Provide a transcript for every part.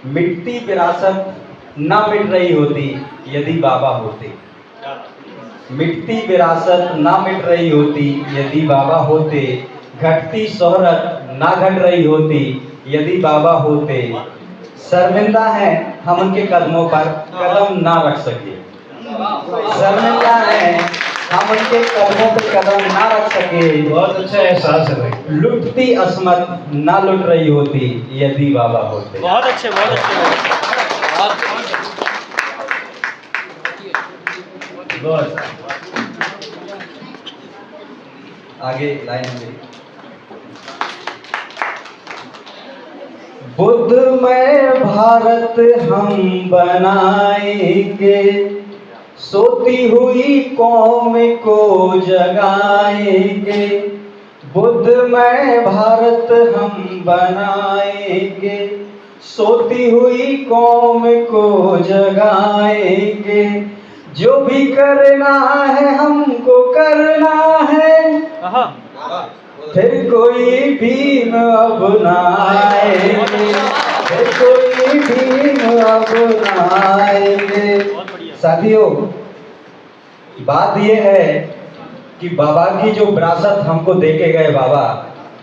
मिटती विरासत ना मिट रही होती यदि बाबा होते। मिटती विरासत ना मिट रही होती यदि बाबा होते। घटती शोहरत ना घट रही होती यदि बाबा होते। शर्मिंदा है हम उनके कदमों पर कदम ना रख सके। शर्मिंदा है हम उनके कदमों पर कदम ना रख सके। बहुत अच्छा एहसास है भाई। लुटती असमत ना लुट रही होती यदि बाबा होते। बहुत अच्छे बहुत अच्छे। बहुत आगे लाइन में बुद्धमय भारत हम बनाएंगे। सोती हुई कौम को जगाएंगे। बुद्धमय भारत हम बनाएंगे। सोती हुई कौम को जगाएंगे। जो भी करना है हमको करना है। फिर कोई भीम अब ना आएंगे। फिर कोई भीम अब ना आएंगे। साथियों, बात यह है कि बाबा की जो विरासत हमको देके गए बाबा,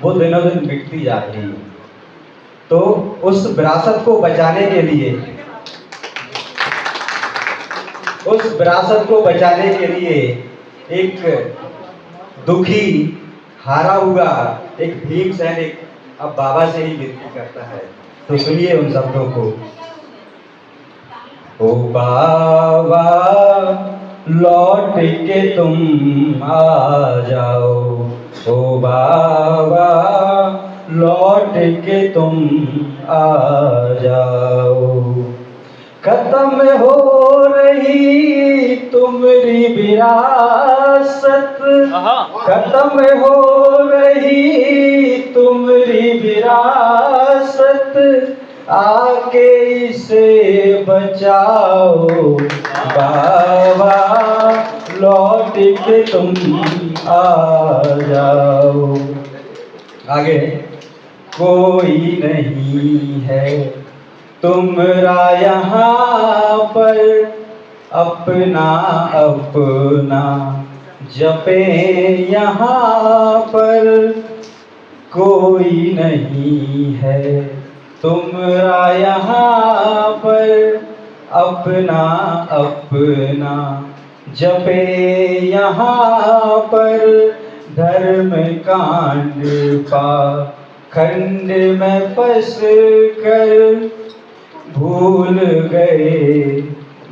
वो दिनों दिन मिटती जा रही है। तो उस विरासत को बचाने के लिए, उस विरासत को बचाने के लिए एक दुखी हारा हुआ एक भीम सैनिक अब बाबा से ही विनती करता है। तो सुनिए उन शब्दों को। ओ बाबा लौट के तुम आ जाओ। ओ बाबा लौट के तुम आ जाओ। खत्म हो रही तुम्हारी विरासत। खत्म हो रही तुम्हारी विरासत। आके इसे बचाओ। बाबा लौट के तुम आ जाओ। आगे कोई नहीं है तुम्हारा यहाँ पर अपना अपना जपे यहाँ पर। कोई नहीं है तुम्हारा यहाँ पर अपना अपना जपे यहाँ पर। धर्म कांड पाखंड में फंस कर भूल गए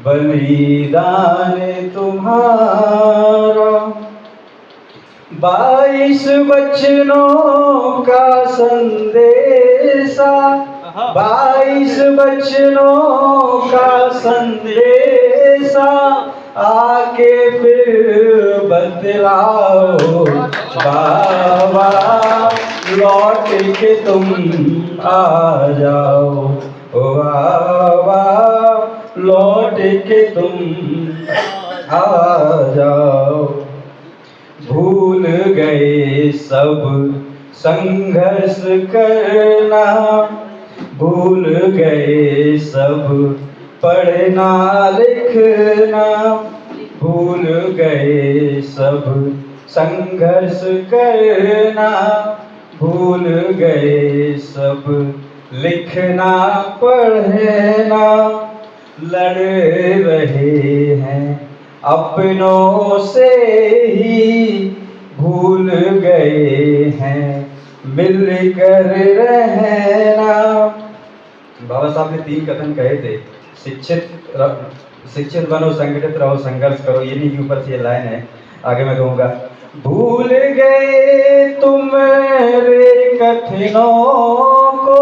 बलिदान तुम्हारा। 22 वचनों का संदेशा। 22 वचनों का संदेशा आके फिर बतलाओ। बाबा लौट के तुम आ जाओ। ओ बाबा लौट के तुम आ जाओ। भूल गए सब संघर्ष करना। भूल गए सब पढ़ना लिखना। भूल गए सब संघर्ष करना। भूल गए सब लिखना पढ़ना। लड़ रहे हैं अपनों से ही भूल गए हैं मिलकर रहना। बाबा साहब ने 3 कथन कहे थे। शिक्षित बनो, संगठित रहो, संघर्ष करो। ये नहीं ऊपर से ये लाइन है, आगे मैं कहूँगा। भूल गए तुम्हारे कथनों को।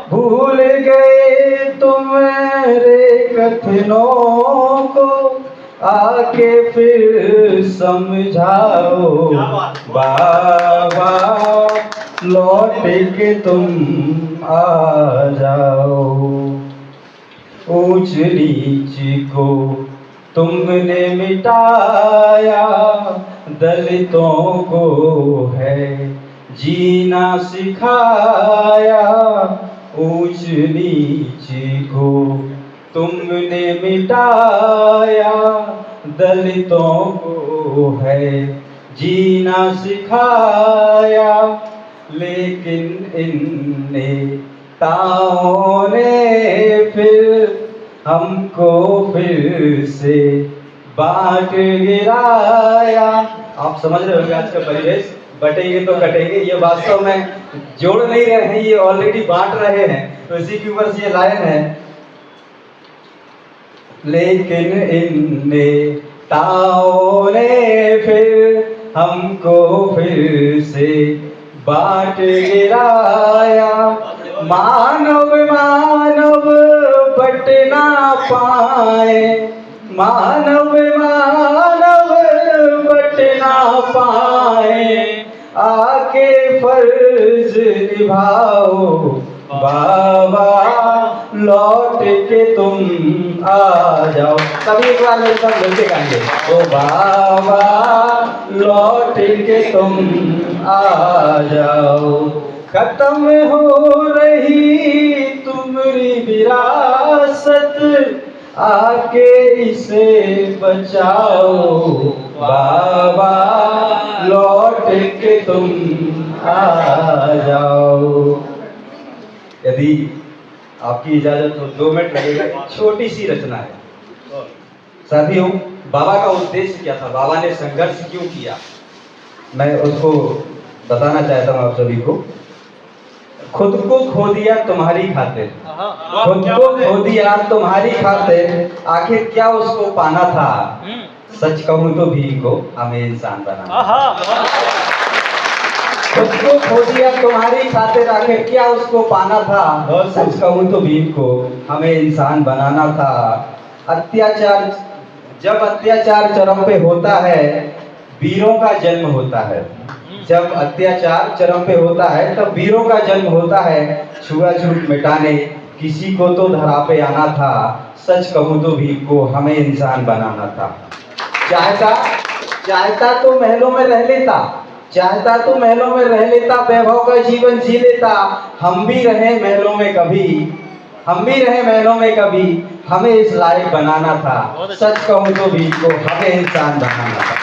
भूल गए तुम्हारे कथनों को। आके फिर समझाओ। बाबा लौट के तुम आ जाओ। ऊंच नीच को तुमने मिटाया। दलितों को है जीना सिखाया। ऊंच नीच को तुमने मिटाया, दलितों को है जीना सिखाया, लेकिन इन नेताओं ने फिर हमको फिर से बांट गिराया। आप समझ रहे होंगे आज का परिवेश, बटेंगे तो कटेंगे, ये वास्तव में जोड़ नहीं रहे हैं, ये ऑलरेडी बांट रहे हैं। तो इसी के ऊपर से ये लाइन है, लेकिन इन नेताओं ने फिर हमको फिर से बांट गिराया, मानव मानव बट ना पाए, मानव मानव बट ना पाए, आके फर्ज निभाओ बाबा, लौट के तुम आ जाओ। सभी एक बार मेरे साथ मिलके गाएंगे, ओ बाबा लौट के तुम आ जाओ, खत्म हो रही तुम्हारी विरासत, आके इसे बचाओ बाबा, लौट के तुम आ जाओ। यदि आपकी इजाजत हो 2 मिनट लगेगा, एक छोटी सी रचना है। साथियों, बाबा का उद्देश्य क्या था, बाबा ने संघर्ष क्यों किया, मैं उसको बताना चाहता हूँ आप सभी को। खुद को खो दिया तुम्हारी खातिर, खुद को खो दिया तुम्हारी खातिर, आखिर क्या उसको पाना था, सच कहूँ तो भीम को हमें इंसान बनाना। खुद को खो दिया तुम्हारी खातिर, आखिर क्या उसको पाना था, सच कहूँ तो भीम को हमें इंसान बनाना था। अत्याचार, जब अत्याचार चरम पे होता है, वीरों का जन्म होता है। जब अत्याचार चरम पे होता है तब वीरों का जन्म होता है। छुआछूत मिटाने किसी को तो धरा पे आना था, सच कहूँ तो भीम को हमें इंसान बनाना था। चाहता तो महलों में रह लेता, चाहता तो महलों में रह लेता, वैभव का जीवन जी लेता, हम भी रहे महलों में कभी, हम भी रहे महलों में कभी, हमें इस लायक बनाना था, सच कहूँ तो भीम को हमें इंसान बनाना था।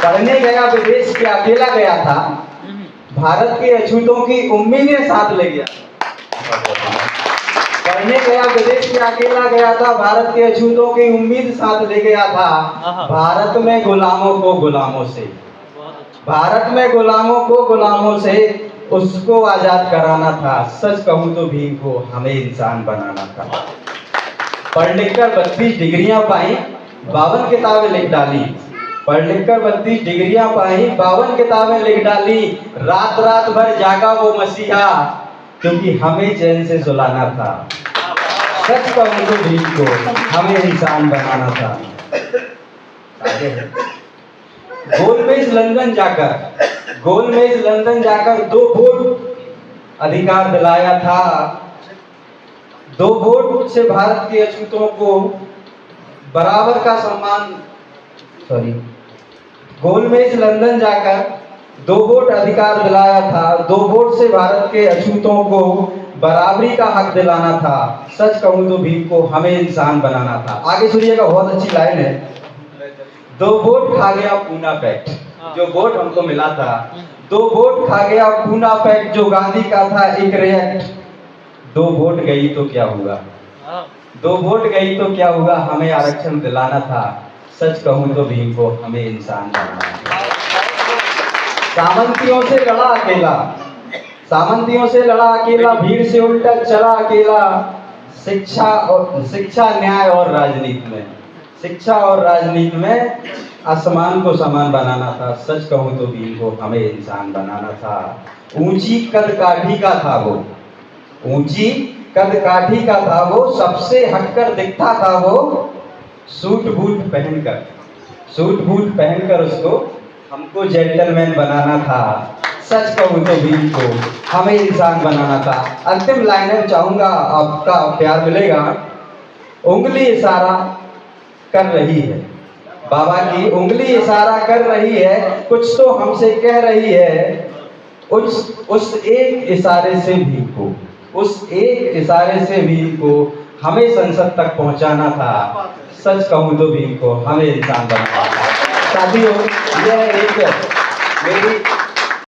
पढ़ने गया विदेश के अकेला गया था, भारत के अछूतों की उम्मीदें साथ ले गया। पढ़ने गया विदेश में अकेला गया था, भारत के अछूतों की उम्मीद साथ ले गया था। भारत में गुलामों को गुलामों से, भारत में गुलामों को गुलामों से उसको आजाद कराना था, सच कहूँ तो भीम को हमें इंसान बनाना था। पढ़ लिख कर 32 डिग्रियां पाई, 52 किताबें लिख डाली, पढ़ लिख कर 32 डिग्रियां पाई, 52 किताबें लिख डाली, रात रात भर जागा वो मसीहा, क्योंकि हमें चैन से सुलाना था, सच कहूँ तो भीम को हमें इंसान बनाना था। गोलमेज लंदन जाकर, गोलमेज लंदन जाकर 2 वोट अधिकार दिलाया था, 2 वोट से भारत के अछूतों को बराबर का सम्मान, गोलमेज लंदन जाकर 2 वोट अधिकार दिलाया था, 2 वोट से भारत के अछूतों को बराबरी का हक दिलाना था, सच कहूँ तो भीम को हमें इंसान बनाना था। आगे सुनिएगा, बहुत अच्छी लाइन है। 2 वोट खा गया पूना पैक्ट, जो वोट हमको मिला था, 2 वोट खा गया पूना पैक्ट, जो गांधी का था एक रिएक्ट। 2 वोट गई तो क्या हुआ, 2 वोट गई तो क्या हुआ, हमें आरक्षण दिलाना था, सच कहूँ तो भीम को हमें इंसान बनाना था। सामंतियों से लड़ा अकेला, सामंतियों से लड़ा अकेला, भीड़ से उल्टा चला अकेला, शिक्षा न्याय और राजनीति में, शिक्षा और राजनीति में आसमान को समान बनाना था, सच कहूँ तो भीम को हमें इंसान बनाना था। ऊंची कद काठी का था वो, ऊंची कद काठी का था वो, सबसे हटकर दिखता था वो, सूट बूट पहनकर, सूट बूट पहनकर उसको हमको जेंटलमैन बनाना था, सच कहूँ तो भीम को हमें इंसान बनाना था। अंतिम लाइन है, चाहूंगा आपका प्यार मिलेगा। उंगली इशारा कर रही है, बाबा की उंगली इशारा कर रही है, कुछ तो हमसे कह रही है, उस एक इशारे से भीम को उस एक इशारे से भीम को हमें संसद तक पहुंचाना था। सच कहूं तो भीम को हमें इंसान बनाना था। साथियों, यह एक मेरी